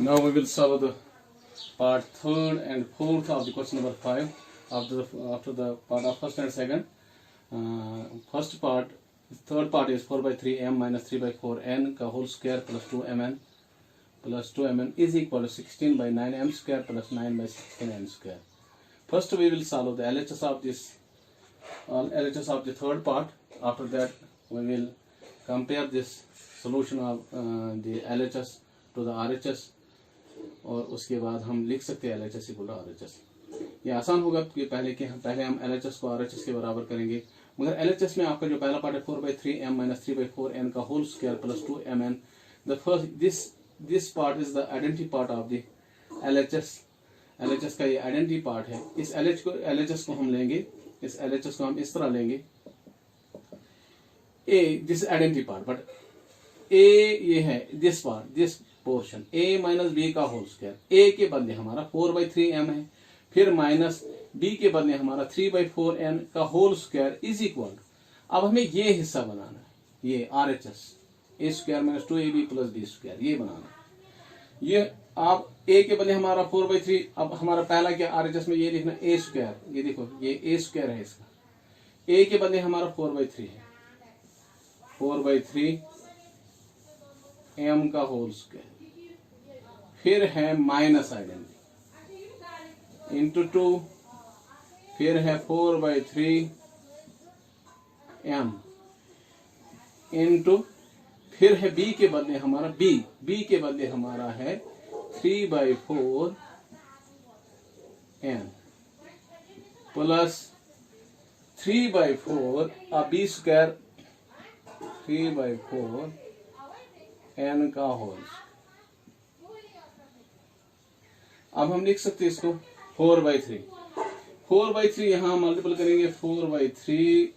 Now we will solve the part third and fourth of the question number 5 after the part of first and second. First part, third part is 4 by 3 m minus 3 by 4 n का whole square plus 2 mn is equal to 16 by 9 m square plus 9 by 16 n square. First we will solve the LHS of this LHS of the third part. After that we will compare this solution of the LHS to the RHS और उसके बाद हम लिख सकते हैं LHS equal to RHS. ये आसान होगा कि पहले हम LHS को RHS के बराबर करेंगे, मगर LHS में आपका जो पहला पार्ट है 4 by 3 m minus 3 by 4 n का whole square plus 2 mn. The first this part is the identity part of the LHS. LHS का ये identity part है. इस LHS को हम लेंगे, इस LHS को हम इस तरह लेंगे. This is identity part, but A ये है this part, this portion a minus b का होल स्क्वायर. a के बदले हमारा 4 by 3 m है, फिर माइनस b के बदले हमारा 3 by 4 n का होल स्क्वायर इज इक्वल. अब हमें ये हिस्सा बनाना है, ये RHS a square minus 2ab plus b square ये बनाना है. ये आप a के बदले हमारा 4 by 3, अब हमारा पहला क्या RHS में ये लिखना a स्क्वायर, ये देखो ये a स्क्वायर है, इसका a के बदले हमारा 4 by 3 है, 4 by 3 m का होल स्क्वायर, फिर है माइनस आइडेंटिटी इंटू 2, फिर है 4 by 3 m इंटू, फिर है b के बदले हमारा b के बदले हमारा है 3 by 4 n plus 3 by 4 b square 3 by 4 n का होल. अब हम लिख सकते हैं इसको 4 by 3 यहां मल्टीपल करेंगे 4 by 3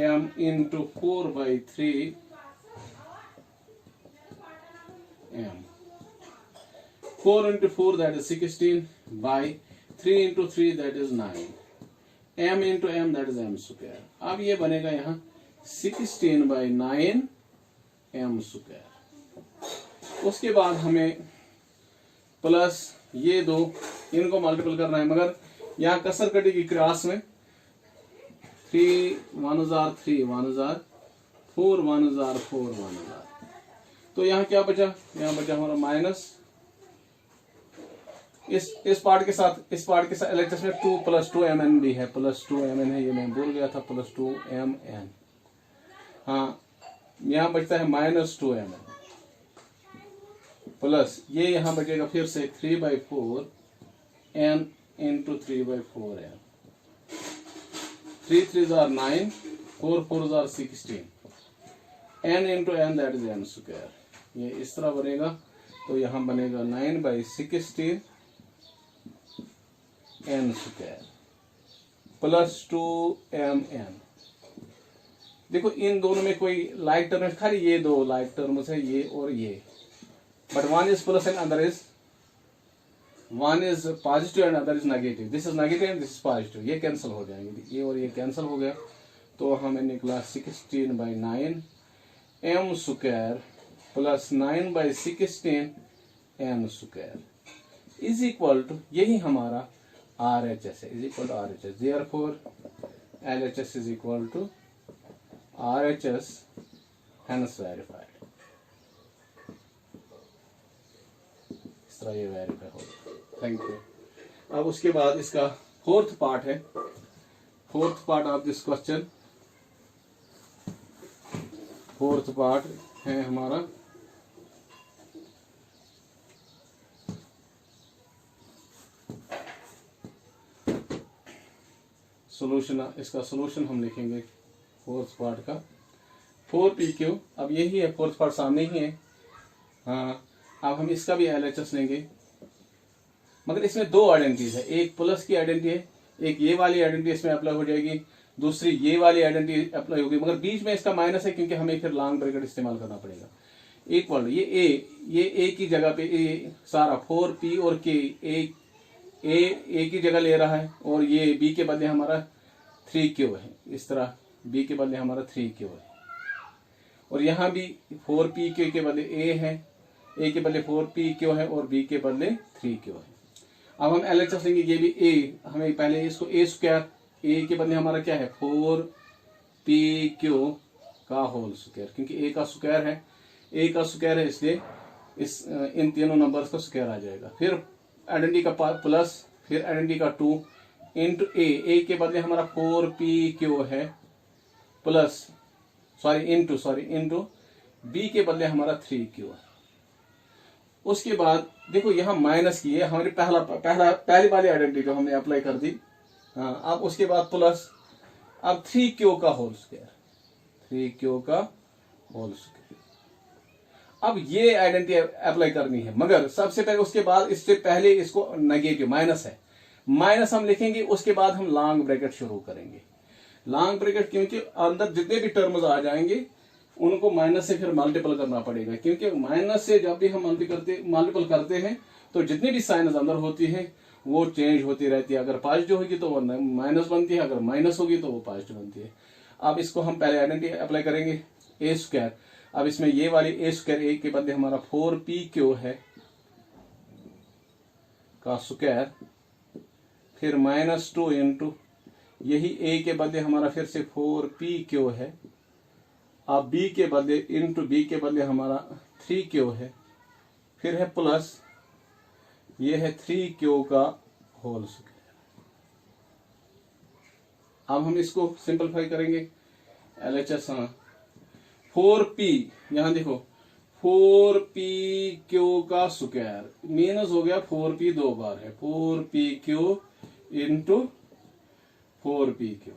m into 4 by 3 m. 4 into 4 that is 16 by 3 into 3 that is 9 m into m that is m square. अब ये बनेगा यहाँ 16 by 9 m square. उसके बाद हमें प्लस ये दो इनको मल्टीपल करना है, मगर यहाँ कसर कटेगी क्रॉस में 3 1 जार 3 1 जार 4 1 जार 4 1 जार. तो यहाँ क्या बचा, यहाँ बचा हमारा माइनस इस पार्ट के साथ LHS में 2 प्लस 2 mn भी है, प्लस 2 mn है, ये मैं भूल गया था, प्लस 2 mn. हाँ यहाँ बचता है माइनस 2 mn प्लस ये यहां बचेगा फिर से 3 by 4 n into 3 by 4 n. 3 3 jar 9 4 4 jar 16 n into n that is n square. ये इस तरह बनेगा, तो यहां बनेगा 9 by 16 n square plus 2 mn. देखो इन दोनों में कोई लाइक टर्म है, खाली ये दो लाइक टर्म्स है, ये और ये, but one is plus and other is positive and other is negative. This is negative and this is positive. ये कैंसिल हो जाएंगे, ये और ये कैंसिल हो गया, तो हमें निकला 16 by 9 m square plus 9 by 16 n square is equal to, यही हमारा RHS है, is equal to RHS. Therefore LHS is equal to RHS, hence verified. ये वेरीफाई होगा. Thank you. अब उसके बाद इसका फोर्थ पार्ट है, fourth part of this question. Fourth part है हमारा सॉल्यूशन. इसका सॉल्यूशन हम लिखेंगे फोर्थ पार्ट का 4pq. अब यही है, फोर्थ पार्ट सामने ही है. हाँ अब हम इसका भी LHS लेंगे, मगर इसमें दो आइडेंटिटीज है, एक प्लस की आइडेंटिटी है, एक ये वाली आइडेंटिटी इसमें अप्लाई हो जाएगी, दूसरी ये वाली आइडेंटिटी अप्लाई होगी, मगर बीच में इसका माइनस है क्योंकि हमें फिर लॉन्ग ब्रैकेट इस्तेमाल करना पड़ेगा. इक्वल ये a की जगह पे a सारा 4p और k a की जगह ले रहा है, और ये b के बदले हमारा 3q है, इस तरह b के बदले हमारा 3q है, और यहाँ भी 4p के बदले a है, ए के बदले 4p है और बी के बदले 3q है। अब हम LHS लेंगे, ये भी ए, हमें पहले इसको ए स्क्वायर, ए के बदले हमारा क्या है 4pq का होल स्क्वायर, क्योंकि ए का स्क्वायर है, ए का स्क्वायर है इसलिए इन तीनों नंबर्स का स्क्वायर आ जाएगा। फिर आइडेंटिटी का प्लस, फिर आइडेंटिटी का 2 इंटू ए के बदले हमारा 4pq है प्लस इंटू बी के बदले हमारा 3q है। उसके बाद देखो यहाँ माइनस की है हमारी पहली वाली आइडेंटिटी जो हमने अप्लाई कर दी। हाँ, अब उसके बाद प्लस, अब 3q का होल स्क्वायर, 3q का होल स्क्वायर। अब ये आइडेंटिटी अप्लाई करनी है, मगर सबसे पहले उसके बाद इससे पहले इसको नेगेटिव माइनस है, माइनस हम लिखेंगे, उसके बाद हम लॉन्ग ब्रैकेट शुरू करेंगे। लॉन्ग ब्रैकेट क्योंकि अंदर जितने भी टर्म्स आ जाएंगे उनको माइनस से फिर मल्टीपल करना पड़ेगा, क्योंकि माइनस से जब भी हम मल्टीपल करते हैं तो जितनी भी साइंस अंदर होती है वो चेंज होती रहती है। अगर पॉजिटिव होगी तो वो माइनस बनती है, अगर माइनस होगी तो वो पॉजिटिव बनती है। अब इसको हम पहले आइडेंटिटी अप्लाई करेंगे ए स्क्वायर। अब इसमें ये वाली ए स्क्वायर, ए के बदले हमारा 4pq है का स्क्वायर, फिर -2 इंटू यही ए के बदले हमारा फिर से 4pq है, अब बी के बदले इंटू बी के बदले हमारा 3q है, फिर है प्लस ये है 3q का होल स्क्वायर। अब हम इसको सिंपलीफाई करेंगे LHS। 4p, यहां देखो 4pq का स्क्वायर माइनस हो गया 4p दो बार है, 4pq इंटू 4pq,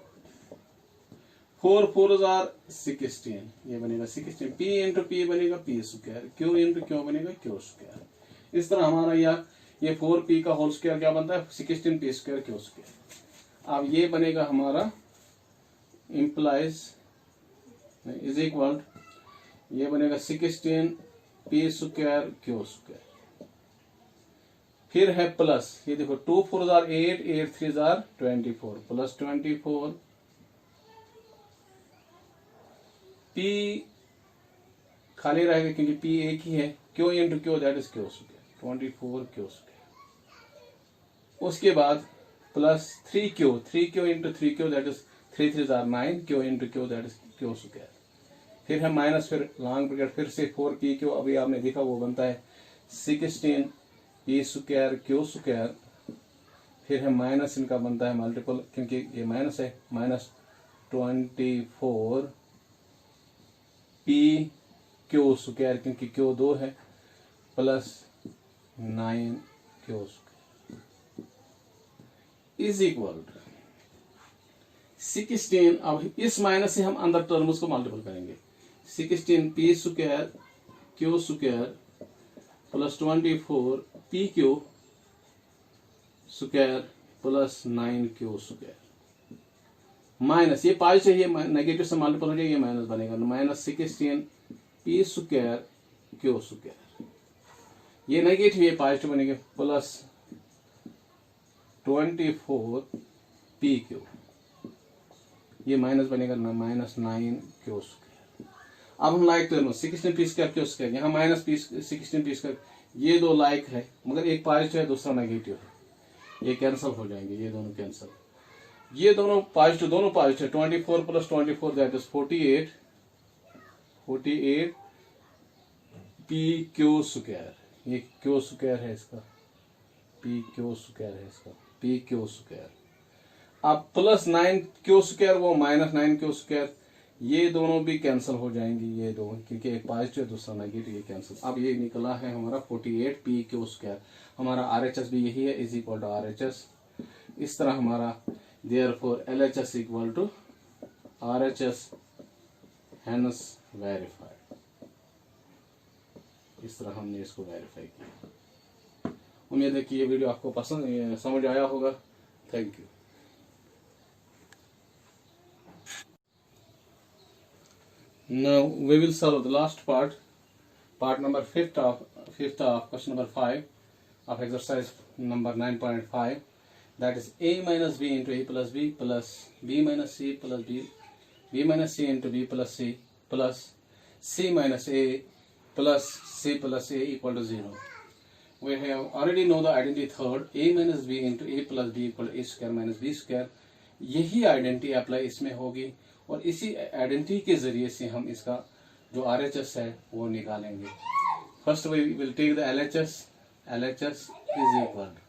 4 4 16, ये बनेगा 16, p इंटू p बनेगा p square, q into q बनेगा q स्क्वायर। इस तरह हमारा ये 4p का होल स्क्वायर क्या बनता है 16p स्क्वायर q स्क्वायर। अब ये बनेगा हमारा इंप्लाइज इज इक्वल, ये बनेगा 16p स्क्वायर q स्क्वायर, फिर है प्लस, ये देखो 2 4 8, 8 3 24 प्लस 24 p खाली रहेगा क्योंकि p एक ही है, q into q that is q square, 24 q square. उसके बाद plus 3q into 3q that is 3 3 9, q into q that is q square. फिर है माइनस, फिर लॉन्ग ब्रैकेट, फिर से 4pq, अभी आपने देखा वो बनता है 16p स्क्वायर q स्क्वायर, फिर है माइनस, इनका बनता है मल्टीपल क्योंकि ये माइनस है, -24 p q स्क्वायर क्योंकि q 2 है, plus 9 q square is equal 16। अब इस माइनस से हम अंदर टर्म्स को मल्टीपल करेंगे, 16p square q square plus 24 pq square plus 9q square, minus ये पॉजिटिव, ये नेगेटिव से मल्टीपल हो जाएगा, ये माइनस बनेगा, -16p स्क्वायर q स्क्वायर, ये नेगेटिव ये पॉजिटिव बनेगा, प्लस 24 pq, ये माइनस बनेगा -9q स्क्वायर। अब हम like term 16p square q square, यहाँ -16p स्क्वायर, ये दो लाइक है मगर एक पॉजिटिव है दूसरा नेगेटिव है, ये कैंसिल हो जाएंगे, ये दोनों कैंसिल, ये दोनों positive 24 plus 24 that is 48 pq square, ये q स्क्वायर है इसका, pq स्क्वायर है इसका, pq स्क्वायर। अब प्लस 9q स्क्वायर वो -9q स्क्वायर, ये दोनों भी कैंसिल हो जाएंगे, ये दोनों क्योंकि एक पॉजिटिव है दूसरा नेगेटिव, ये कैंसिल। अब ये निकला है हमारा 48 pq स्क्वायर, हमारा RHS भी यही है, इज इक्वल टू RHS। इस तरह हमारा therefore LHS equal to RHS hence verified. इस तरह हमने इसको वेरीफाई किया। उम्मीद है कि ये वीडियो आपको पसंद समझ आया होगा। Thank you. Now we will solve the last part number 5th of question number 5 of exercise number 9.5, that is a minus b into a plus b minus c plus b minus c into b plus c plus c minus a plus c plus a equal to 0. We have already know the identity third, a minus b into a plus b equal to a square minus b square. यही identity apply इसमें होगी और इसी identity के जरिए से हम इसका जो RHS है वो निकालेंगे. First we will take the LHS. LHS is equal to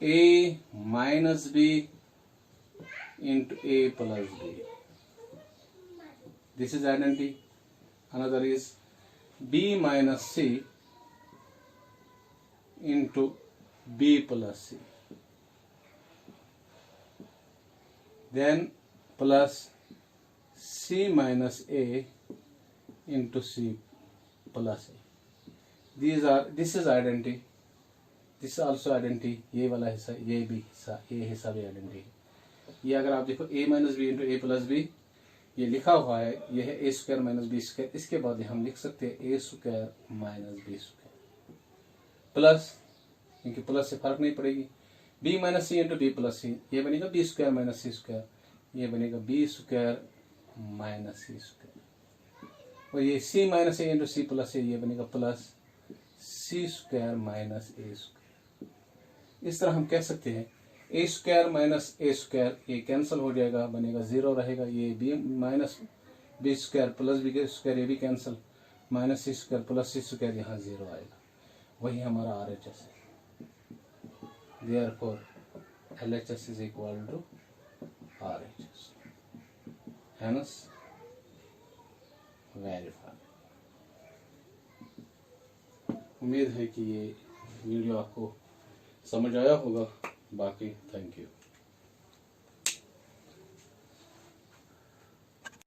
a minus b into a plus b. This is identity. Another is b minus c into b plus c. Then plus c minus a into c plus a. This is identity. This is also identity. ये वाला हिस्सा, ये भी हिस्सा, ये हिस्सा भी identity है. ये अगर आप देखो a minus b into a plus b ये लिखा हुआ है, ये है a square minus b square. इसके बाद हम लिख सकते हैं a square minus b square plus, क्योंकि प्लस से फर्क नहीं पड़ेगी, b minus c into b plus c. ये बनेगा b square minus c square. ये बनेगा b square minus c square. और ये c minus a into c plus a ये बनेगा plus c square minus a square. इस तरह हम कह सकते हैं a square minus a square ये कैंसिल हो जाएगा, बनेगा 0 रहेगा. ये b minus b square plus b square ये भी cancel, minus c square plus c square यहाँ 0 आएगा. वही हमारा RHS है. Therefore LHS is equal to RHS. Hence verify. उम्मीद है कि ये वीडियो आपको समझ आया होगा. बाकी थैंक यू.